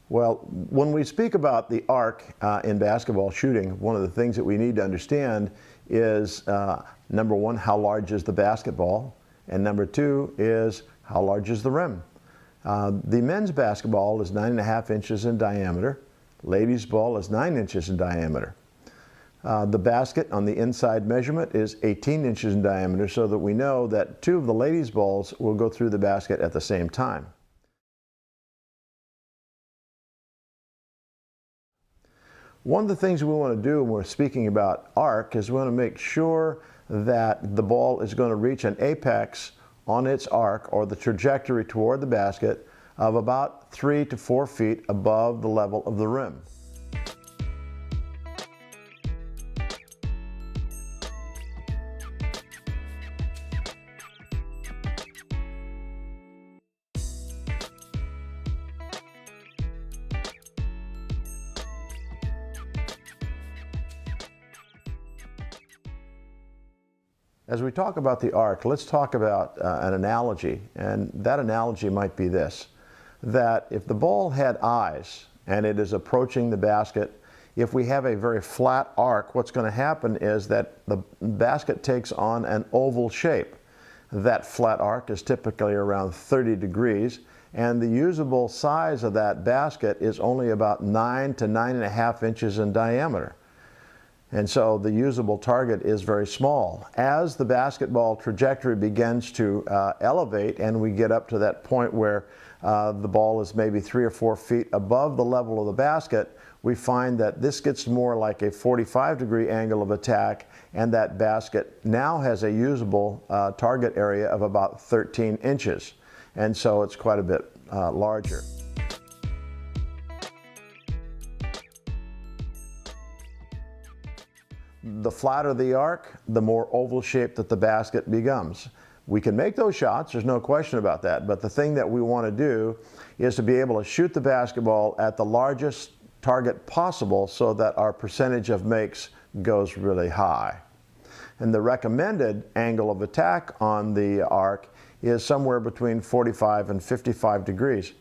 Well, when we speak about the arc in basketball shooting, one of the things that we need to understand is number one, how large is the basketball? And number two is how large is the rim? The men's basketball is 9.5 inches in diameter. Ladies' ball is 9 inches in diameter. The basket on the inside measurement is 18 inches in diameter, so that we know that two of the ladies' balls will go through the basket at the same time. One of the things we want to do when we're speaking about arc is we want to make sure that the ball is going to reach an apex on its arc, or the trajectory toward the basket, of about 3 to 4 feet above the level of the rim. As we talk about the arc, let's talk about an analogy, and that analogy might be this: that if the ball had eyes and it is approaching the basket, if we have a very flat arc, what's going to happen is that the basket takes on an oval shape. That flat arc is typically around 30 degrees, and the usable size of that basket is only about 9 to 9.5 inches in diameter. And so the usable target is very small. As the basketball trajectory begins to elevate, and we get up to that point where the ball is maybe 3 or 4 feet above the level of the basket, we find that this gets more like a 45-degree angle of attack, and that basket now has a usable target area of about 13 inches. And so it's quite a bit larger. The flatter the arc, the more oval shape that the basket becomes. We can make those shots, there's no question about that, but the thing that we want to do is to be able to shoot the basketball at the largest target possible, so that our percentage of makes goes really high. And the recommended angle of attack on the arc is somewhere between 45 and 55 degrees.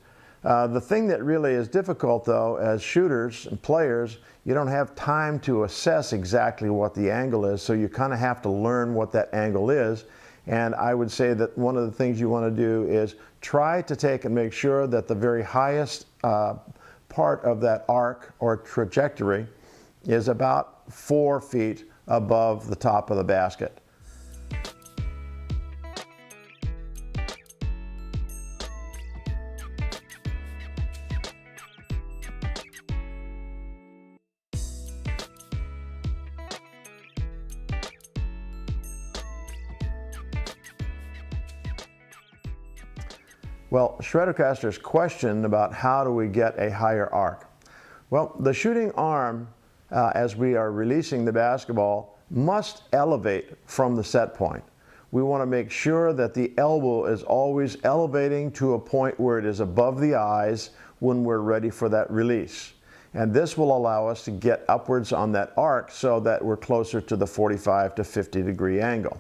The thing that really is difficult, though, as shooters and players, you don't have time to assess exactly what the angle is, so you kind of have to learn what that angle is. And I would say that one of the things you want to do is try to take and make sure that the very highest part of that arc or trajectory is about 4 feet above the top of the basket. Well, Shreddercaster's question about how do we get a higher arc. Well, the shooting arm, as we are releasing the basketball, must elevate from the set point. We want to make sure that the elbow is always elevating to a point where it is above the eyes when we're ready for that release. And this will allow us to get upwards on that arc so that we're closer to the 45 to 50 degree angle.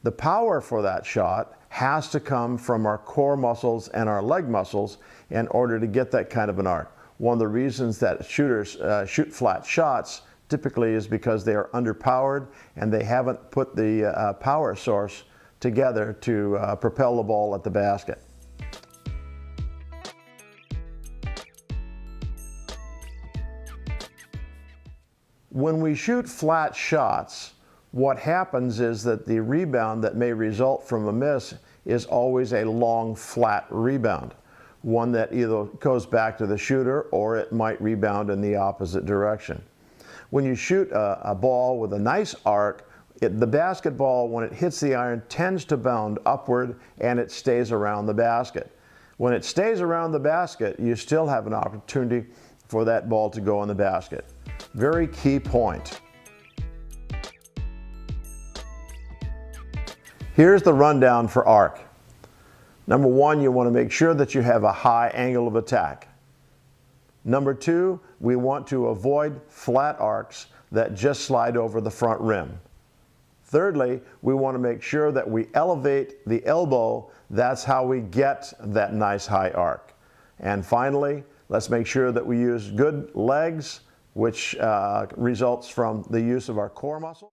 The power for that shot has to come from our core muscles and our leg muscles in order to get that kind of an arc. One of the reasons that shooters shoot flat shots typically is because they are underpowered and they haven't put the power source together to propel the ball at the basket. When we shoot flat shots, what happens is that the rebound that may result from a miss is always a long, flat rebound. One that either goes back to the shooter or it might rebound in the opposite direction. When you shoot a ball with a nice arc, the basketball, when it hits the iron, tends to bound upward and it stays around the basket. When it stays around the basket, you still have an opportunity for that ball to go in the basket. Very key point. Here's the rundown for arc. Number one, you want to make sure that you have a high angle of attack. Number two, we want to avoid flat arcs that just slide over the front rim. Thirdly, we want to make sure that we elevate the elbow. That's how we get that nice high arc. And finally, Let's make sure that we use good legs, which results from the use of our core muscle.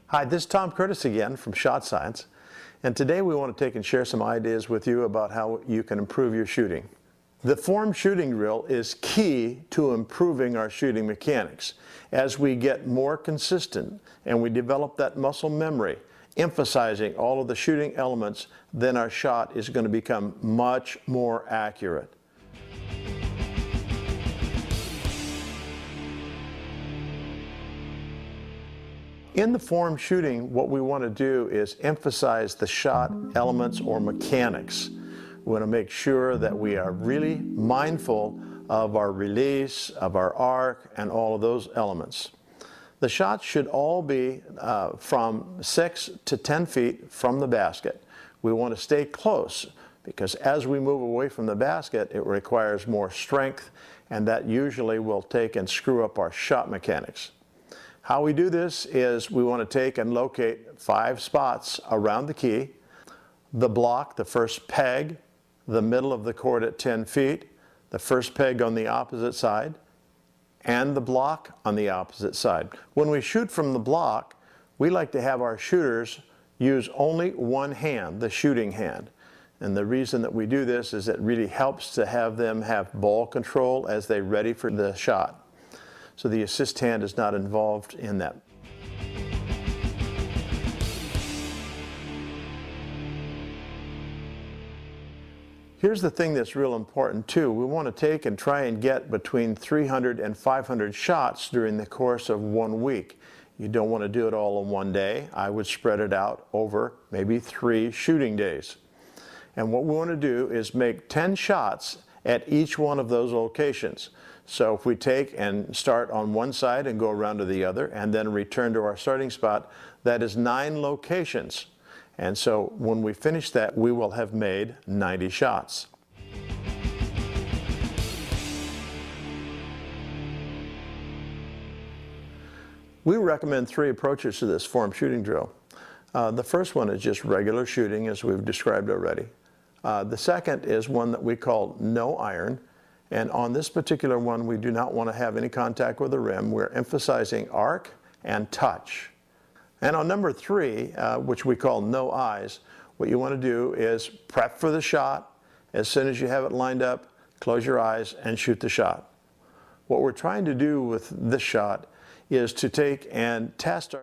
Hi, this is Tom Curtis again from Shot Science, and today we want to take and share some ideas with you about how you can improve your shooting. The form shooting drill is key to improving our shooting mechanics. As we get more consistent and we develop that muscle memory, emphasizing all of the shooting elements, then our shot is going to become much more accurate. In the form shooting, what we want to do is emphasize the shot elements or mechanics. We want to make sure that we are really mindful of our release, of our arc, and all of those elements. The shots should all be from 6 to 10 feet from the basket. We want to stay close because as we move away from the basket, it requires more strength, and that usually will take and screw up our shot mechanics. How we do this is we want to take and locate 5 spots around the key: the block, the first peg, the middle of the court at 10 feet, the first peg on the opposite side, and the block on the opposite side. When we shoot from the block, we like to have our shooters use only one hand, the shooting hand. And the reason that we do this is it really helps to have them have ball control as they're ready for the shot. So the assist hand is not involved in that. Here's the thing that's real important too. We want to take and try and get between 300 and 500 shots during the course of 1 week. You don't want to do it all in one day. I would spread it out over maybe 3 shooting days. And what we want to do is make 10 shots at each one of those locations. So if we take and start on one side and go around to the other and then return to our starting spot, that is 9 locations. And so when we finish that, we will have made 90 shots. We recommend 3 approaches to this form shooting drill. The first one is just regular shooting, as we've described already. The second is one that we call no iron, and on this particular one we do not want to have any contact with the rim. We're emphasizing arc and touch. And on number 3, which we call no eyes, what you want to do is prep for the shot. As soon as you have it lined up, close your eyes and shoot the shot. What we're trying to do with this shot is to take and test our